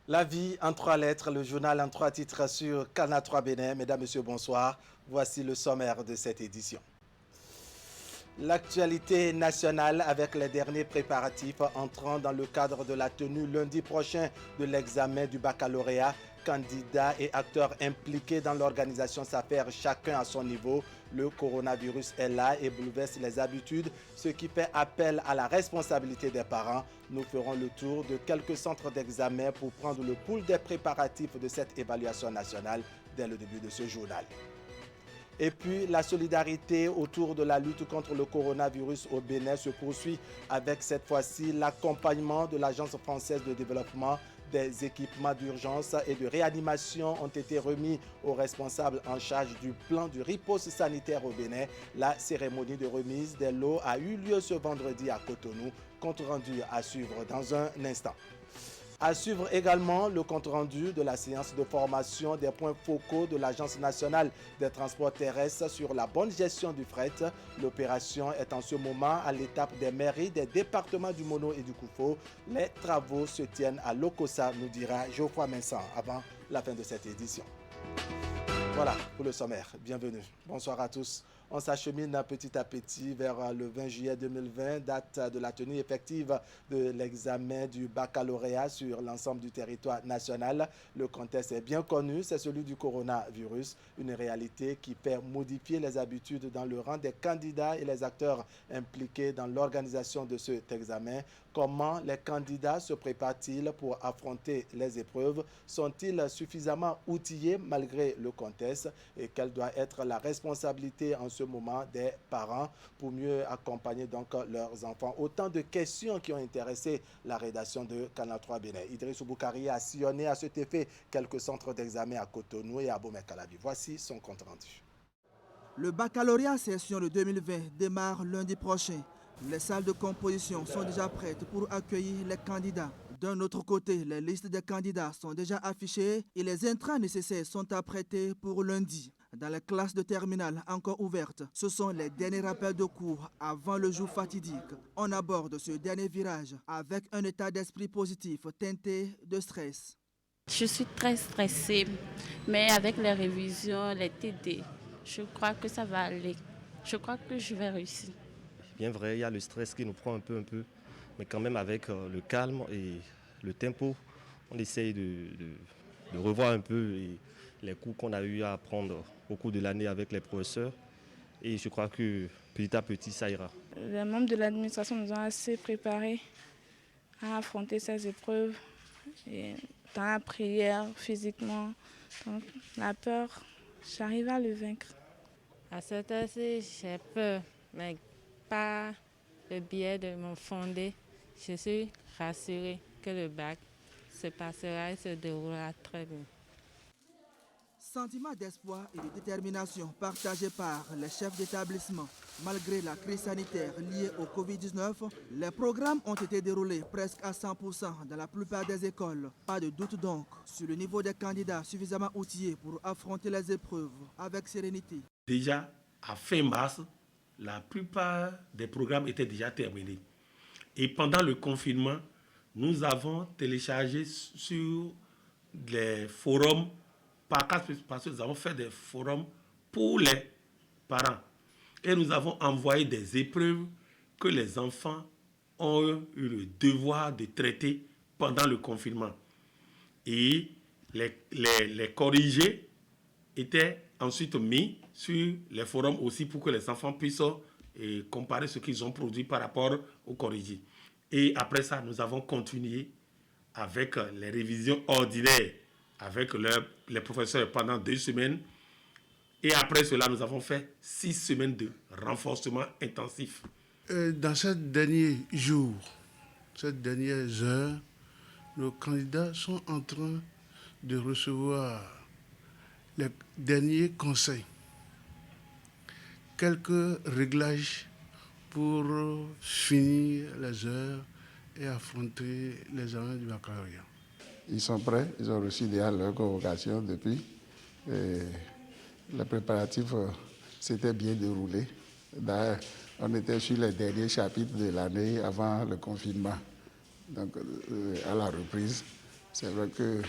La vie en trois lettres, le journal en trois titres sur Canal 3 Bénin. Mesdames, Messieurs, bonsoir. Voici le sommaire de cette édition. L'actualité nationale avec les derniers préparatifs entrant dans le cadre de la tenue lundi prochain de l'examen du baccalauréat. Candidats et acteurs impliqués dans l'organisation s'affairent chacun à son niveau. Le coronavirus est là et bouleverse les habitudes, ce qui fait appel à la responsabilité des parents. Nous ferons le tour de quelques centres d'examen pour prendre le pouls des préparatifs de cette évaluation nationale dès le début de ce journal. Et puis, la solidarité autour de la lutte contre le coronavirus au Bénin se poursuit avec cette fois-ci l'accompagnement de l'Agence française de développement. Des équipements d'urgence et de réanimation ont été remis aux responsables en charge du plan de riposte sanitaire au Bénin. La cérémonie de remise des lots a eu lieu ce vendredi à Cotonou. Compte rendu à suivre dans un instant. À suivre également le compte-rendu de la séance de formation des points focaux de l'Agence nationale des transports terrestres sur la bonne gestion du fret. L'opération est en ce moment à l'étape des mairies des départements du Mono et du Koufo. Les travaux se tiennent à Lokossa, nous dira Geoffroy Vincent avant la fin de cette édition. Voilà pour le sommaire. Bienvenue. Bonsoir à tous. On s'achemine petit à petit vers le 20 juillet 2020, date de la tenue effective de l'examen du baccalauréat sur l'ensemble du territoire national. Le contexte est bien connu, c'est celui du coronavirus, une réalité qui fait modifier les habitudes dans le rang des candidats et les acteurs impliqués dans l'organisation de cet examen. Comment les candidats se préparent-ils pour affronter les épreuves? Sont-ils suffisamment outillés malgré le contexte? Et quelle doit être la responsabilité en ce moment des parents pour mieux accompagner donc leurs enfants? Autant de questions qui ont intéressé la rédaction de Canal 3 Bénin. Idriss Boukari a sillonné à cet effet quelques centres d'examen à Cotonou et à Bomey-Calavi. Voici son compte rendu. Le baccalauréat session de 2020 démarre lundi prochain. Les salles de composition sont déjà prêtes pour accueillir les candidats. D'un autre côté, les listes des candidats sont déjà affichées et les intrants nécessaires sont apprêtés pour lundi. Dans les classes de terminale encore ouvertes, ce sont les derniers rappels de cours avant le jour fatidique. On aborde ce dernier virage avec un état d'esprit positif teinté de stress. Je suis très stressée, mais avec les révisions, les TD, je crois que ça va aller. Je crois que je vais réussir. Bien vrai, il y a le stress qui nous prend un peu, mais quand même avec le calme et le tempo, on essaye de revoir un peu les cours qu'on a eu à apprendre au cours de l'année avec les professeurs. Et je crois que petit à petit, ça ira. Les membres de l'administration nous ont assez préparés à affronter ces épreuves, et dans la prière, physiquement. Donc, la peur, j'arrive à le vaincre. À cette heure-ci, j'ai peur, mais par le biais de mon fondé, je suis rassurée que le bac se passera et se déroulera très bien. Sentiment d'espoir et de détermination partagé par les chefs d'établissement. Malgré la crise sanitaire liée au Covid-19, les programmes ont été déroulés presque à 100% dans la plupart des écoles. Pas de doute donc sur le niveau des candidats suffisamment outillés pour affronter les épreuves avec sérénité. Déjà, à fin mars, la plupart des programmes étaient déjà terminés. Et pendant le confinement, nous avons téléchargé sur les forums, parce que nous avons fait des forums pour les parents. Et nous avons envoyé des épreuves que les enfants ont eu le devoir de traiter pendant le confinement. Et les corrigés étaient ensuite mis sur les forums aussi pour que les enfants puissent comparer ce qu'ils ont produit par rapport aux corrigés. Et après ça, nous avons continué avec les révisions ordinaires avec les professeurs pendant 2 semaines. Et après cela, nous avons fait 6 semaines de renforcement intensif. Dans ces derniers jours, ces dernières heures, nos candidats sont en train de recevoir les derniers conseils. Quelques réglages pour finir les heures et affronter les examens du baccalauréat. Ils sont prêts, ils ont reçu déjà leur convocation depuis. Les préparatifs s'étaient bien déroulés. D'ailleurs, on était sur les derniers chapitres de l'année avant le confinement. Donc, à la reprise, C'est vrai que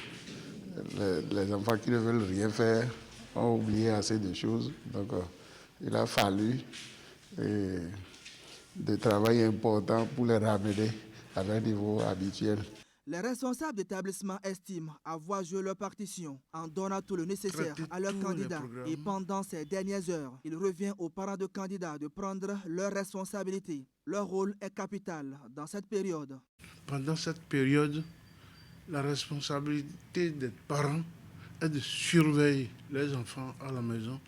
les enfants qui ne veulent rien faire ont oublié assez de choses. Donc, il a fallu des travail important pour les ramener à un niveau habituel. Les responsables d'établissement estiment avoir joué leur partition en donnant tout le nécessaire à leurs candidats. Et pendant ces dernières heures, il revient aux parents de candidats de prendre leurs responsabilités. Leur rôle est capital dans cette période. Pendant cette période, la responsabilité des parents est de surveiller les enfants à la maison,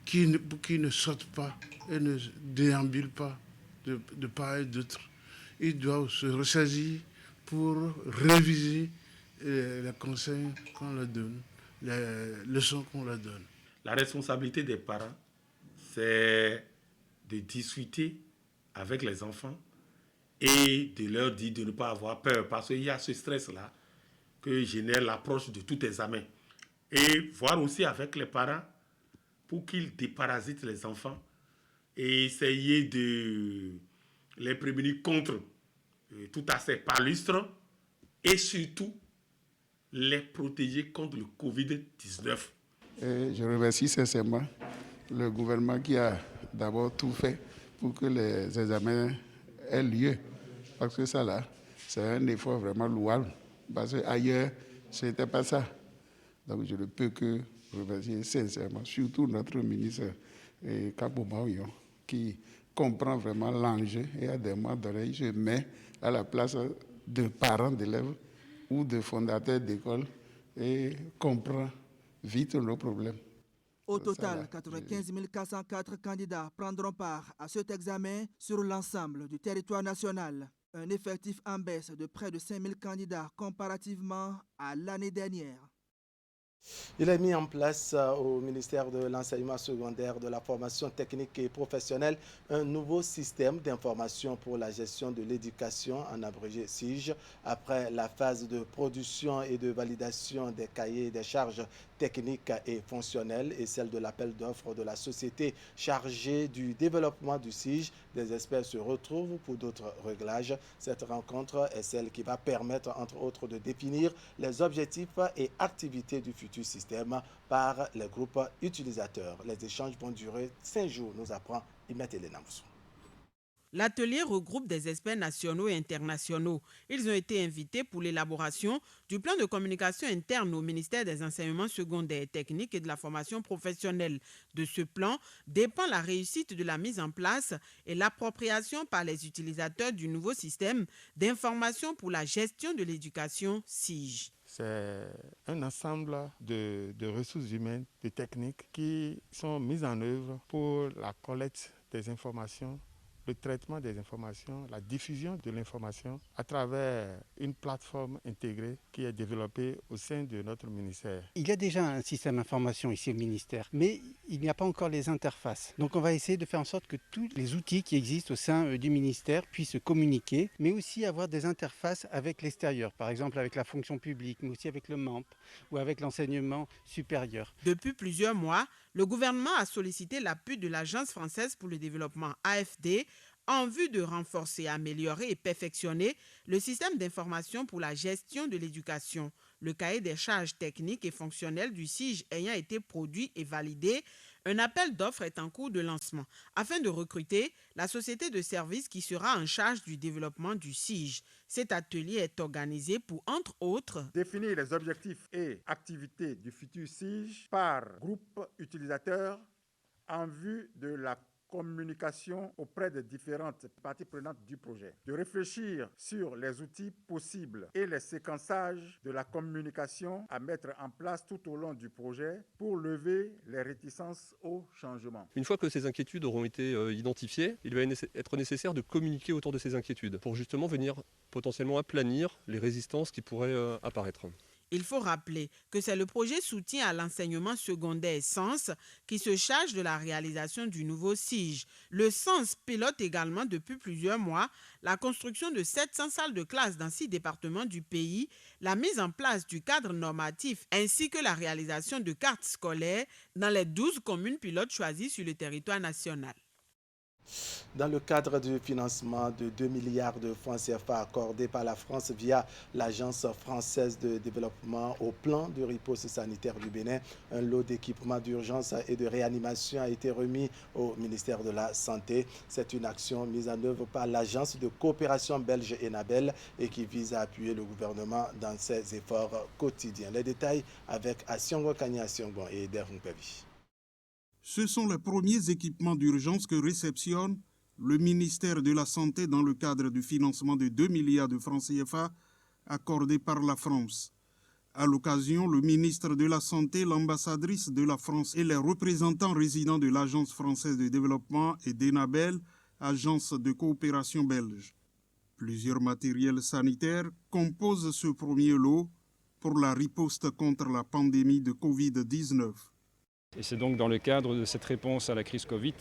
qui ne sortent pas et ne déambulent pas de part et d'autre. Ils doivent se ressaisir pour réviser les conseils qu'on leur donne, les leçons qu'on leur donne. La responsabilité des parents, c'est de discuter avec les enfants et de leur dire de ne pas avoir peur, parce qu'il y a ce stress-là que génère l'approche de tout examen. Et voir aussi avec les parents pour qu'ils déparasitent les enfants et essayer de les prévenir contre tout assez palustre et surtout les protéger contre le Covid-19. Et je remercie sincèrement le gouvernement qui a d'abord tout fait pour que les examens aient lieu. Parce que ça là, c'est un effort vraiment louable. Parce qu'ailleurs, ce n'était pas ça. Donc je ne peux que remercier sincèrement, surtout notre ministre Kabou Maouyon, qui comprend vraiment l'enjeu et à des moments donnés, il se met à la place de parents d'élèves ou de fondateurs d'écoles et comprend vite nos problèmes. Au total, 95 404 candidats prendront part à cet examen sur l'ensemble du territoire national. Un effectif en baisse de près de 5 000 candidats comparativement à l'année dernière. Il est mis en place au ministère de l'Enseignement secondaire, de la formation technique et professionnelle un nouveau système d'information pour la gestion de l'éducation, en abrégé SIGE, après la phase de production et de validation des cahiers des charges techniques et fonctionnelles et celle de l'appel d'offres de la société chargée du développement du SIGE. Des experts se retrouvent pour d'autres réglages. Cette rencontre est celle qui va permettre, entre autres, de définir les objectifs et activités du futur système par les groupes utilisateurs. Les échanges vont durer 5 jours, nous apprend Imet Elena Moussou. L'atelier regroupe des experts nationaux et internationaux. Ils ont été invités pour l'élaboration du plan de communication interne au ministère des Enseignements secondaires, techniques et de la formation professionnelle. De ce plan dépend la réussite de la mise en place et l'appropriation par les utilisateurs du nouveau système d'information pour la gestion de l'éducation SIGE. C'est un ensemble de ressources humaines, de techniques qui sont mises en œuvre pour la collecte des informations, le traitement des informations, la diffusion de l'information à travers une plateforme intégrée qui est développée au sein de notre ministère. Il y a déjà un système d'information ici au ministère, mais il n'y a pas encore les interfaces. Donc on va essayer de faire en sorte que tous les outils qui existent au sein du ministère puissent communiquer, mais aussi avoir des interfaces avec l'extérieur, par exemple avec la fonction publique, mais aussi avec le MAMP ou avec l'enseignement supérieur. Depuis plusieurs mois, le gouvernement a sollicité l'appui de l'Agence française pour le développement AFD en vue de renforcer, améliorer et perfectionner le système d'information pour la gestion de l'éducation. Le cahier des charges techniques et fonctionnelles du SIGE ayant été produit et validé, un appel d'offres est en cours de lancement afin de recruter la société de services qui sera en charge du développement du SIGE. Cet atelier est organisé pour, entre autres, définir les objectifs et activités du futur SIGE par groupe utilisateur en vue de la communication auprès des différentes parties prenantes du projet, de réfléchir sur les outils possibles et les séquençages de la communication à mettre en place tout au long du projet pour lever les réticences au changement. Une fois que ces inquiétudes auront été identifiées, il va être nécessaire de communiquer autour de ces inquiétudes pour justement venir potentiellement aplanir les résistances qui pourraient apparaître. Il faut rappeler que c'est le projet soutien à l'enseignement secondaire SENS qui se charge de la réalisation du nouveau SIGE. Le SENS pilote également depuis plusieurs mois la construction de 700 salles de classe dans 6 départements du pays, la mise en place du cadre normatif ainsi que la réalisation de cartes scolaires dans les 12 communes pilotes choisies sur le territoire national. Dans le cadre du financement de 2 milliards de francs CFA accordés par la France via l'Agence française de développement au plan de riposte sanitaire du Bénin, un lot d'équipements d'urgence et de réanimation a été remis au ministère de la Santé. C'est une action mise en œuvre par l'Agence de coopération belge ENABEL et qui vise à appuyer le gouvernement dans ses efforts quotidiens. Les détails avec Asiongo Kanya Asiongo et Derhung Pevi. Ce sont les premiers équipements d'urgence que réceptionne le ministère de la Santé dans le cadre du financement de 2 milliards de francs CFA accordés par la France. À l'occasion, le ministre de la Santé, l'ambassadrice de la France et les représentants résidents de l'Agence française de développement et d'ENABEL, agence de coopération belge. Plusieurs matériels sanitaires composent ce premier lot pour la riposte contre la pandémie de Covid-19. Et c'est donc dans le cadre de cette réponse à la crise Covid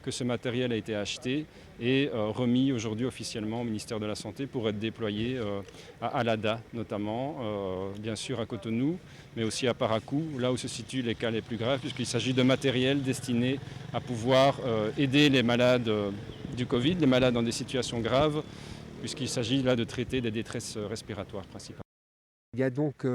que ce matériel a été acheté et remis aujourd'hui officiellement au ministère de la Santé pour être déployé à Alada notamment, bien sûr à Cotonou, mais aussi à Parakou, là où se situent les cas les plus graves, puisqu'il s'agit de matériel destiné à pouvoir aider les malades du Covid, les malades dans des situations graves, puisqu'il s'agit là de traiter des détresses respiratoires principalement. Il y a donc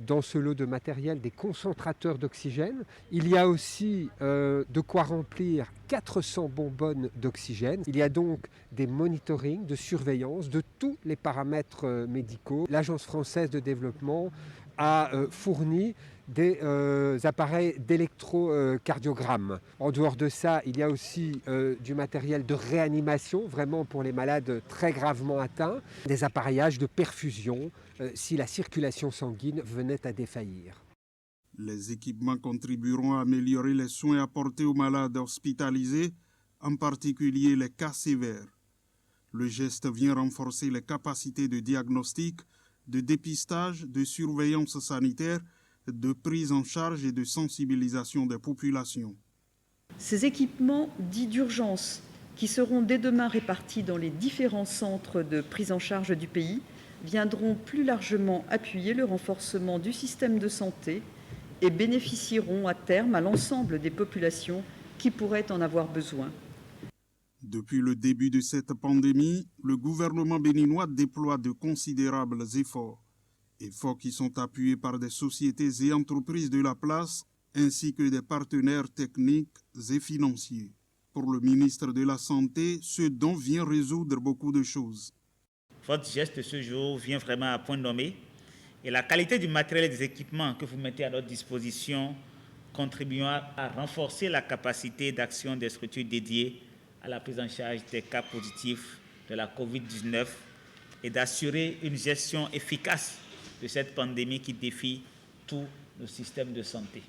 dans ce lot de matériel des concentrateurs d'oxygène. Il y a aussi de quoi remplir 400 bonbonnes d'oxygène. Il y a donc des monitorings de surveillance de tous les paramètres médicaux. L'Agence française de développement a fourni des appareils d'électrocardiogramme. En dehors de ça, il y a aussi du matériel de réanimation, vraiment pour les malades très gravement atteints, des appareillages de perfusion si la circulation sanguine venait à défaillir. Les équipements contribueront à améliorer les soins apportés aux malades hospitalisés, en particulier les cas sévères. Le geste vient renforcer les capacités de diagnostic, de dépistage, de surveillance sanitaire, de prise en charge et de sensibilisation des populations. Ces équipements dits d'urgence, qui seront dès demain répartis dans les différents centres de prise en charge du pays, viendront plus largement appuyer le renforcement du système de santé et bénéficieront à terme à l'ensemble des populations qui pourraient en avoir besoin. Depuis le début de cette pandémie, le gouvernement béninois déploie de considérables efforts qui sont appuyés par des sociétés et entreprises de la place, ainsi que des partenaires techniques et financiers. Pour le ministre de la Santé, ce don vient résoudre beaucoup de choses. Votre geste de ce jour vient vraiment à point nommé et la qualité du matériel et des équipements que vous mettez à notre disposition contribuera à renforcer la capacité d'action des structures dédiées à la prise en charge des cas positifs de la COVID-19 et d'assurer une gestion efficace de cette pandémie qui défie tous nos systèmes de santé.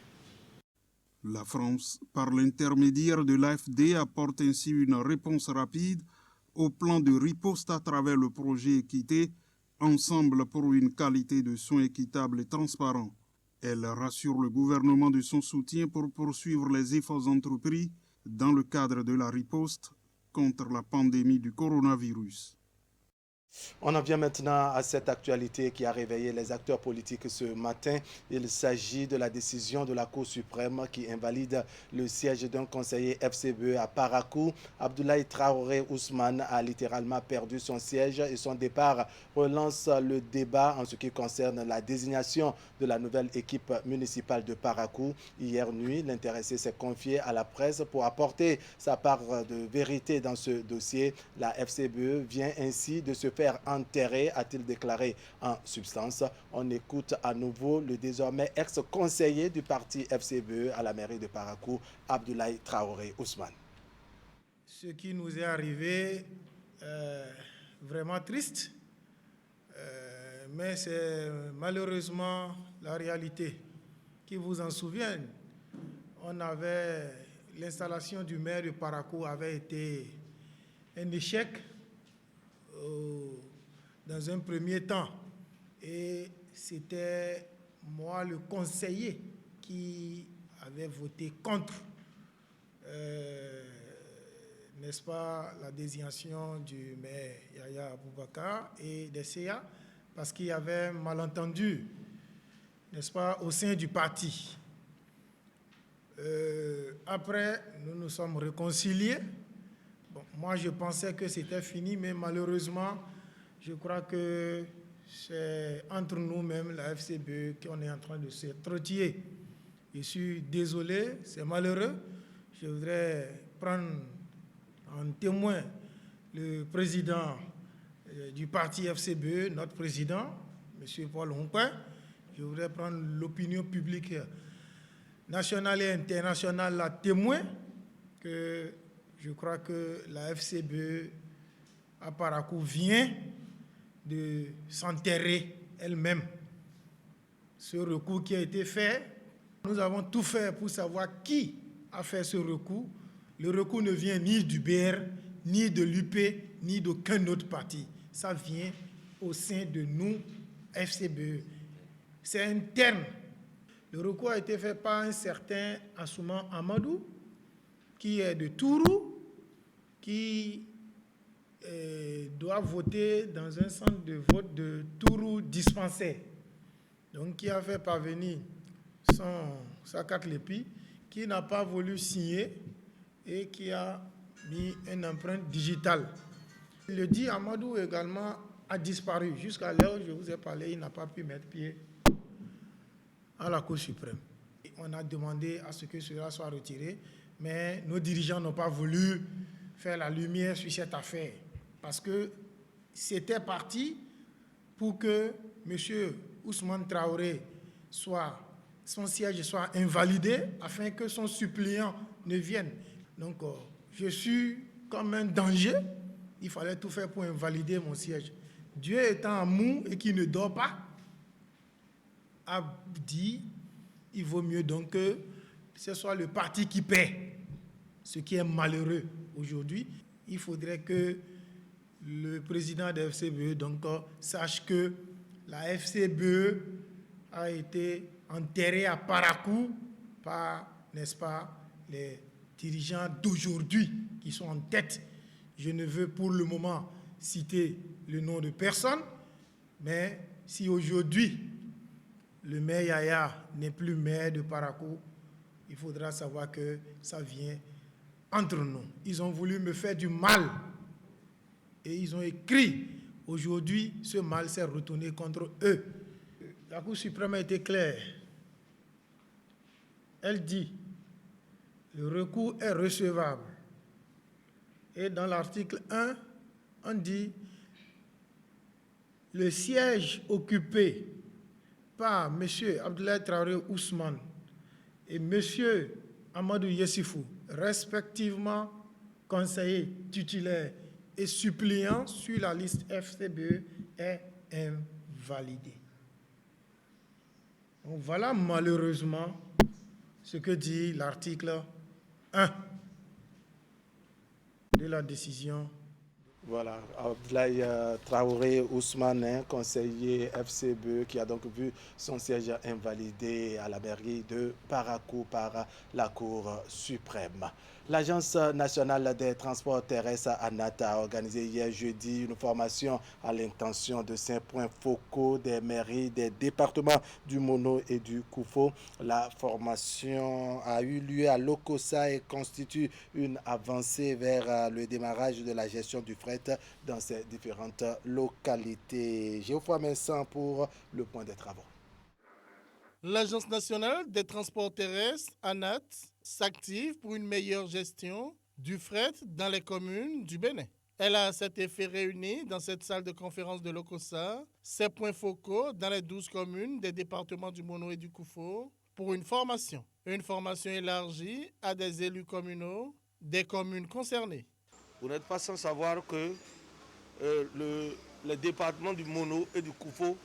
La France, par l'intermédiaire de l'AFD, apporte ainsi une réponse rapide au plan de riposte à travers le projet Équité, ensemble pour une qualité de soins équitable et transparent. Elle rassure le gouvernement de son soutien pour poursuivre les efforts entrepris dans le cadre de la riposte contre la pandémie du coronavirus. On en vient maintenant à cette actualité qui a réveillé les acteurs politiques ce matin. Il s'agit de la décision de la Cour suprême qui invalide le siège d'un conseiller FCBE à Parakou. Abdoulaye Traoré Ousmane a littéralement perdu son siège et son départ relance le débat en ce qui concerne la désignation de la nouvelle équipe municipale de Parakou. Hier nuit, l'intéressé s'est confié à la presse pour apporter sa part de vérité dans ce dossier. La FCBE vient ainsi de se faire enterré, a-t-il déclaré en substance. On écoute à nouveau le désormais ex-conseiller du parti FCBE à la mairie de Parakou, Abdoulaye Traoré Ousmane. Ce qui nous est arrivé, vraiment triste, mais c'est malheureusement la réalité. Qui vous en souviennent, l'installation du maire de Parakou avait été un échec dans un premier temps. Et c'était moi, le conseiller, qui avait voté contre, n'est-ce pas, la désignation du maire Yaya Aboubakar et des CA, parce qu'il y avait un malentendu, n'est-ce pas, au sein du parti. Après, nous nous sommes réconciliés. Bon, Moi, je pensais que c'était fini, mais malheureusement, je crois que c'est entre nous-mêmes, la FCBE, qu'on est en train de se trottiller. Je suis désolé, c'est malheureux. Je voudrais prendre en témoin le président du parti FCBE, notre président, M. Paul Honquin. Je voudrais prendre l'opinion publique nationale et internationale à témoin que je crois que la FCBE à Parakou vient de s'enterrer elle-même. Ce recours qui a été fait, nous avons tout fait pour savoir qui a fait ce recours. Le recours ne vient ni du BR, ni de l'UP, ni d'aucun autre parti. Ça vient au sein de nous, FCBE. C'est interne. Le recours a été fait par un certain Assouman Amadou, qui est de Tourou, qui doit voter dans un centre de vote de Tourou dispensaire. Donc, qui a fait parvenir sa carte Lépi, qui n'a pas voulu signer et qui a mis une empreinte digitale. Le dit Amadou également a disparu. Jusqu'à l'heure où je vous ai parlé, il n'a pas pu mettre pied à la Cour suprême. On a demandé à ce que cela soit retiré, mais nos dirigeants n'ont pas voulu faire la lumière sur cette affaire, parce que c'était parti pour que M. Ousmane Traoré son siège soit invalidé afin que son suppléant ne vienne. Donc, je suis comme un danger. Il fallait tout faire pour invalider mon siège. Dieu étant en mou et qui ne dort pas, a dit, il vaut mieux donc que ce soit le parti qui paie, ce qui est malheureux aujourd'hui. Il faudrait que le président de la FCBE donc, sache que la FCBE a été enterrée à Parakou par, n'est-ce pas, les dirigeants d'aujourd'hui qui sont en tête. Je ne veux pour le moment citer le nom de personne, mais si aujourd'hui le maire Yaya n'est plus maire de Parakou, il faudra savoir que ça vient entre nous. Ils ont voulu me faire du mal et ils ont écrit. Aujourd'hui, ce mal s'est retourné contre eux. La Cour suprême a été claire. Elle dit le recours est recevable. Et dans l'article 1, on dit le siège occupé par M. Abdoulaye Traoré Ousmane et M. Amadou Yessifou, respectivement conseillers titulaires et suppléants sur la liste FCBE, est invalidé. Donc voilà malheureusement ce que dit l'article 1 de la décision. Voilà, Abdoulaye Traoré Ousmane, conseiller FCBE, qui a donc vu son siège invalidé à la mairie de Parakou par la Cour suprême. L'Agence nationale des transports terrestres, ANAT, a organisé hier jeudi une formation à l'intention de 5 points focaux des mairies des départements du Mono et du Koufo. La formation a eu lieu à Lokossa et constitue une avancée vers le démarrage de la gestion du fret dans ces différentes localités. Geoffroy Vincent pour le point des travaux. L'Agence nationale des transports terrestres, ANAT, s'active pour une meilleure gestion du fret dans les communes du Bénin. Elle a à cet effet réuni dans cette salle de conférence de Lokossa ses points focaux dans les 12 communes des départements du Mono et du Koufo pour une formation élargie à des élus communaux des communes concernées. Vous n'êtes pas sans savoir que les départements du Mono et du Koufo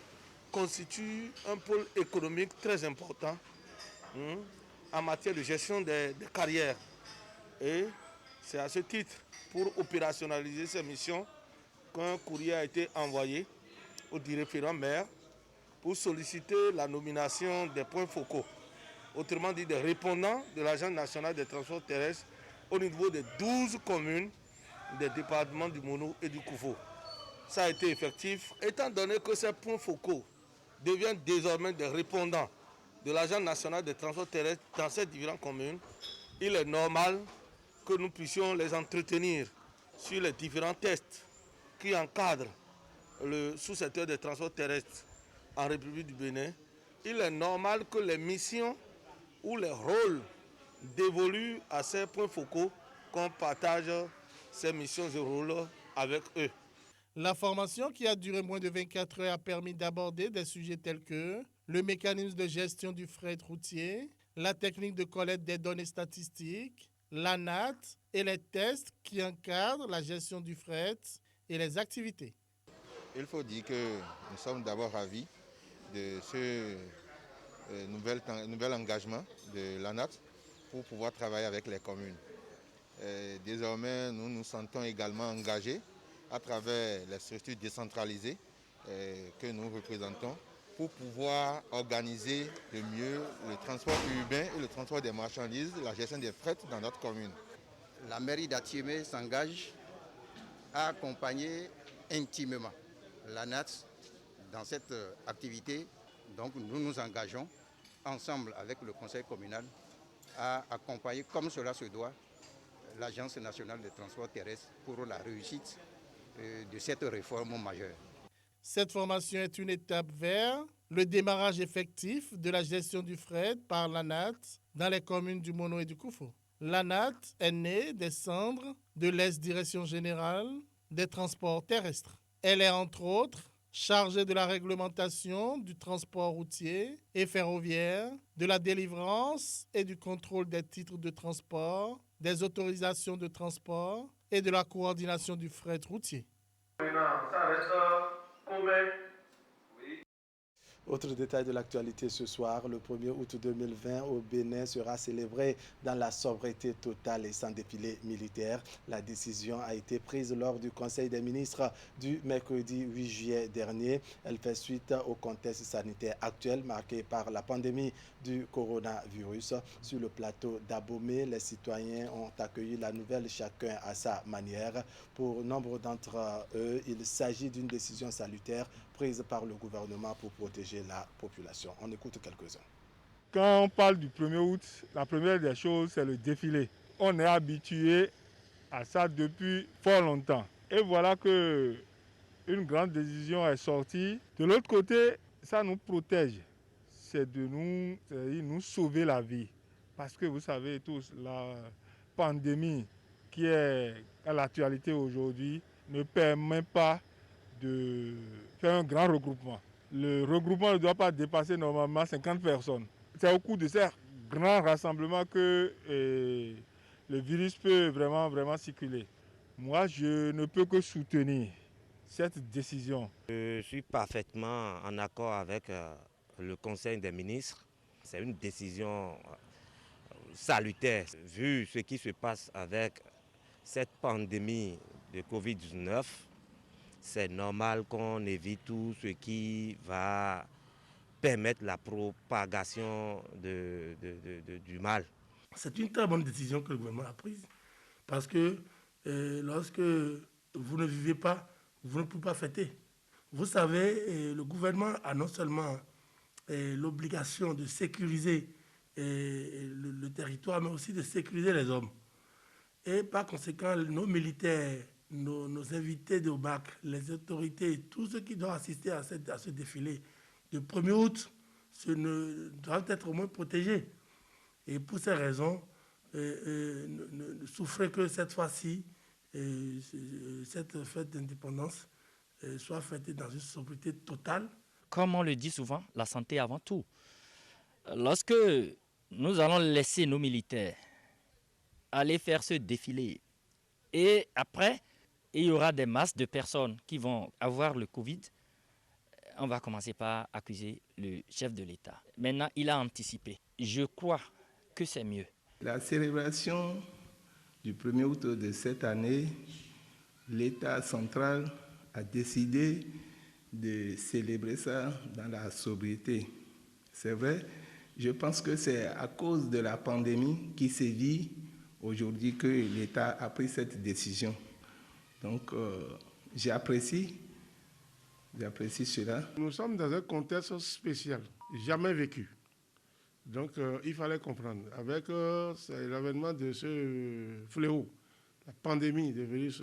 constituent un pôle économique très important en matière de gestion des carrières. Et c'est à ce titre, pour opérationnaliser ces missions, qu'un courrier a été envoyé aux différents maires pour solliciter la nomination des points focaux, autrement dit des répondants de l'Agence nationale des transports terrestres au niveau des 12 communes des départements du Mono et du Koufo. Ça a été effectif, étant donné que ces points focaux deviennent désormais des répondants de l'Agence nationale des transports terrestres dans ces différentes communes. Il est normal que nous puissions les entretenir sur les différents tests qui encadrent le sous-secteur des transports terrestres en République du Bénin, il est normal que les missions ou les rôles dévolus à ces points focaux, qu'on partage ces missions et rôles avec eux. La formation qui a duré moins de 24 heures a permis d'aborder des sujets tels que le mécanisme de gestion du fret routier, la technique de collecte des données statistiques, l'ANAT et les tests qui encadrent la gestion du fret et les activités. Il faut dire que nous sommes d'abord ravis de ce nouvel engagement de l'ANAT pour pouvoir travailler avec les communes. Désormais, nous nous sentons également engagés à travers les structures décentralisées que nous représentons pour pouvoir organiser de mieux le transport urbain et le transport des marchandises, la gestion des fret dans notre commune. La mairie d'Atiémé s'engage à accompagner intimement l'ANAT dans cette activité. Donc nous nous engageons ensemble avec le conseil communal à accompagner comme cela se doit l'Agence nationale de transport terrestre pour la réussite de cette réforme majeure. Cette formation est une étape vers le démarrage effectif de la gestion du fret par l'ANAT dans les communes du Mono et du Koufo. L'ANAT est née des cendres de l'ex-direction générale des transports terrestres. Elle est entre autres chargée de la réglementation du transport routier et ferroviaire, de la délivrance et du contrôle des titres de transport, des autorisations de transport et de la coordination du fret routier. Autre détail de l'actualité ce soir, le 1er août 2020 au Bénin sera célébré dans la sobriété totale et sans défilé militaire. La décision a été prise lors du Conseil des ministres du mercredi 8 juillet dernier. Elle fait suite au contexte sanitaire actuel marqué par la pandémie du coronavirus. Sur le plateau d'Abomey, les citoyens ont accueilli la nouvelle chacun à sa manière. Pour nombre d'entre eux, il s'agit d'une décision salutaire prise par le gouvernement pour protéger la population. On écoute quelques-uns. Quand on parle du 1er août, la première des choses, c'est le défilé. On est habitué à ça depuis fort longtemps. Et voilà que une grande décision est sortie. De l'autre côté, ça nous protège. C'est de nous sauver la vie. Parce que vous savez tous, la pandémie qui est à l'actualité aujourd'hui ne permet pas de faire un grand regroupement. Le regroupement ne doit pas dépasser normalement 50 personnes. C'est au cours de ces grands rassemblements que le virus peut vraiment circuler. Moi, je ne peux que soutenir cette décision. Je suis parfaitement en accord avec le Conseil des ministres. C'est une décision salutaire. Vu ce qui se passe avec cette pandémie de Covid-19, c'est normal qu'on évite tout ce qui va permettre la propagation du mal. C'est une très bonne décision que le gouvernement a prise. Parce que lorsque vous ne vivez pas, vous ne pouvez pas fêter. Vous savez, le gouvernement a non seulement l'obligation de sécuriser le territoire, mais aussi de sécuriser les hommes. Et par conséquent, nos militaires, nos invités de BAC, les autorités, tous ceux qui doivent assister à ce défilé de 1er août doivent être au moins protégés. Et pour ces raisons, ne souffrez que cette fois-ci, cette fête d'indépendance soit fêtée dans une sobriété totale. Comme on le dit souvent, la santé avant tout. Lorsque nous allons laisser nos militaires aller faire ce défilé, et après, il y aura des masses de personnes qui vont avoir le Covid, on va commencer par accuser le chef de l'État. Maintenant, il a anticipé. Je crois que c'est mieux. La célébration du 1er août de cette année, l'État central a décidé de célébrer ça dans la sobriété. C'est vrai, je pense que c'est à cause de la pandémie qui sévit aujourd'hui que l'État a pris cette décision. Donc, j'apprécie cela. Nous sommes dans un contexte spécial, jamais vécu. Donc, il fallait comprendre. Avec l'avènement de ce fléau, la pandémie du virus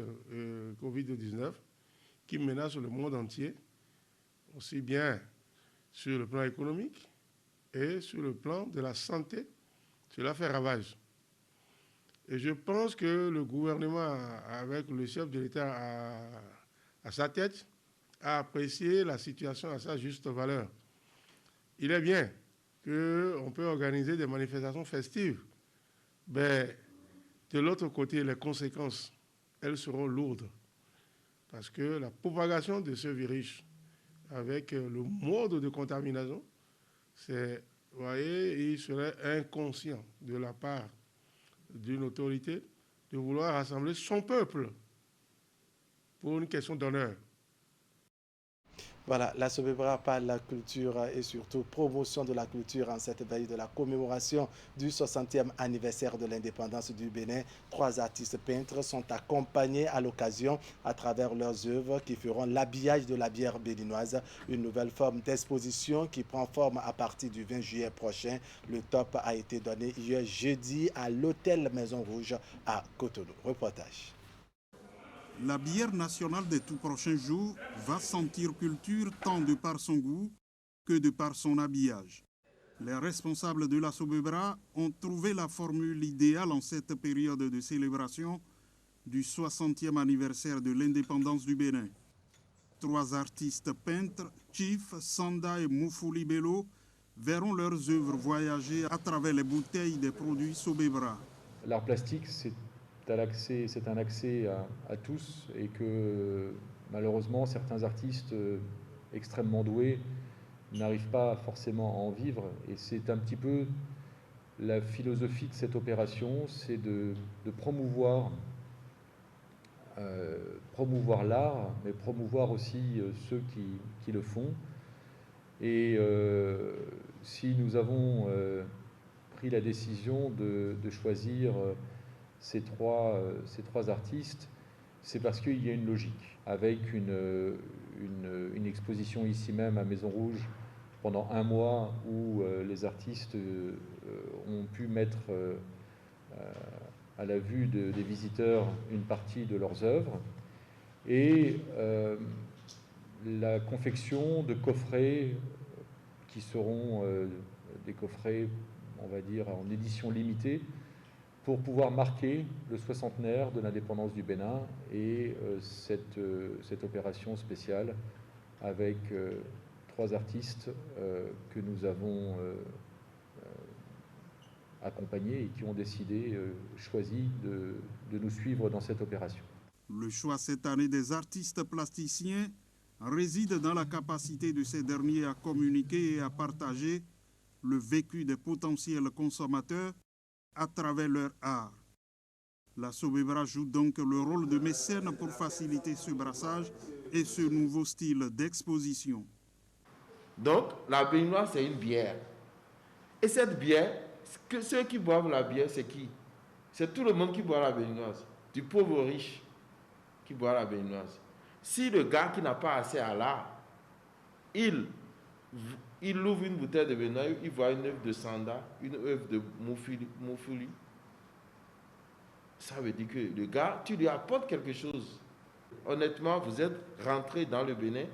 Covid-19 qui menace le monde entier, aussi bien sur le plan économique et sur le plan de la santé. Cela fait ravage. Et je pense que le gouvernement, avec le chef de l'État à sa tête, a apprécié la situation à sa juste valeur. Il est bien qu'on peut organiser des manifestations festives, mais de l'autre côté, les conséquences, elles seront lourdes. Parce que la propagation de ce virus, avec le mode de contamination, c'est, vous voyez, il serait inconscient de la part d'une autorité de vouloir rassembler son peuple pour une question d'honneur. Voilà, la Sobebra parle de la culture et surtout promotion de la culture en cette veille de la commémoration du 60e anniversaire de l'indépendance du Bénin. 3 artistes peintres sont accompagnés à l'occasion à travers leurs œuvres qui feront l'habillage de la bière béninoise, une nouvelle forme d'exposition qui prend forme à partir du 20 juillet prochain. Le top a été donné hier jeudi à l'hôtel Maison Rouge à Cotonou. Reportage. La bière nationale des tout prochains jours va sentir culture tant de par son goût que de par son habillage. Les responsables de la Sobebra ont trouvé la formule idéale en cette période de célébration du 60e anniversaire de l'indépendance du Bénin. 3 artistes peintres, Chief, Sanda et Moufouli Bello, verront leurs œuvres voyager à travers les bouteilles des produits Sobebra. L'art plastique, c'est un accès à tous et que malheureusement certains artistes extrêmement doués n'arrivent pas forcément à en vivre. Et c'est un petit peu la philosophie de cette opération, c'est de promouvoir l'art, mais promouvoir aussi ceux qui le font. Et si nous avons pris la décision de choisir ces trois artistes, c'est parce qu'il y a une logique. Avec une exposition ici même à Maison Rouge pendant 1 mois où les artistes ont pu mettre à la vue des visiteurs une partie de leurs œuvres, et la confection de coffrets qui seront des coffrets, on va dire, en édition limitée, pour pouvoir marquer le 60aire de l'indépendance du Bénin et cette opération spéciale avec 3 artistes que nous avons accompagnés et qui ont choisi de nous suivre dans cette opération. Le choix cette année des artistes plasticiens réside dans la capacité de ces derniers à communiquer et à partager le vécu des potentiels consommateurs à travers leur art. La Sobebra joue donc le rôle de mécène pour faciliter ce brassage et ce nouveau style d'exposition. Donc, la béninoise, c'est une bière. Et cette bière, ceux qui boivent la bière, c'est qui? C'est tout le monde qui boit la béninoise. Du pauvre au riche qui boit la béninoise. Si le gars qui n'a pas assez à l'art, il ouvre une bouteille de béninoise, il voit une œuvre de Sanda, une œuvre de Moufouli. Ça veut dire que le gars, tu lui apportes quelque chose. Honnêtement, vous êtes rentré dans le Bénin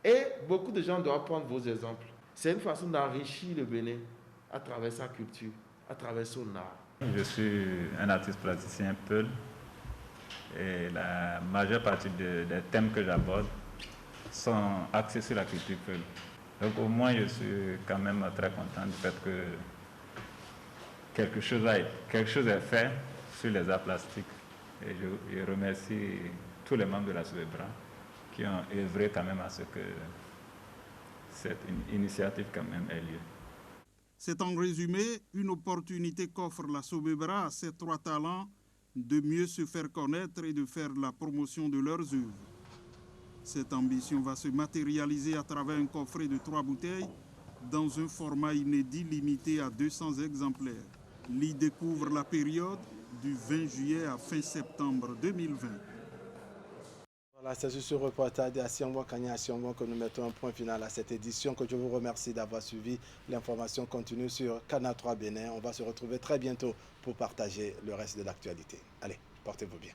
et beaucoup de gens doivent prendre vos exemples. C'est une façon d'enrichir le Bénin à travers sa culture, à travers son art. Je suis un artiste plasticien Peul et la majeure partie des thèmes que j'aborde sont axés sur la culture Peul. Donc au moins je suis quand même très content du fait que quelque chose est fait sur les arts plastiques. Et je remercie tous les membres de la Sobebra qui ont œuvré quand même à ce que cette initiative quand même ait lieu. C'est en résumé une opportunité qu'offre la Sobebra à ces 3 talents de mieux se faire connaître et de faire la promotion de leurs œuvres. Cette ambition va se matérialiser à travers un coffret de 3 bouteilles dans un format inédit limité à 200 exemplaires. L'idée couvre la période du 20 juillet à fin septembre 2020. Voilà, c'est sur ce reportage d'Asiangwa Kanya Asiangwa que nous mettons un point final à cette édition, que je vous remercie d'avoir suivi. L'information continue sur Canal 3 Bénin. On va se retrouver très bientôt pour partager le reste de l'actualité. Allez, portez-vous bien.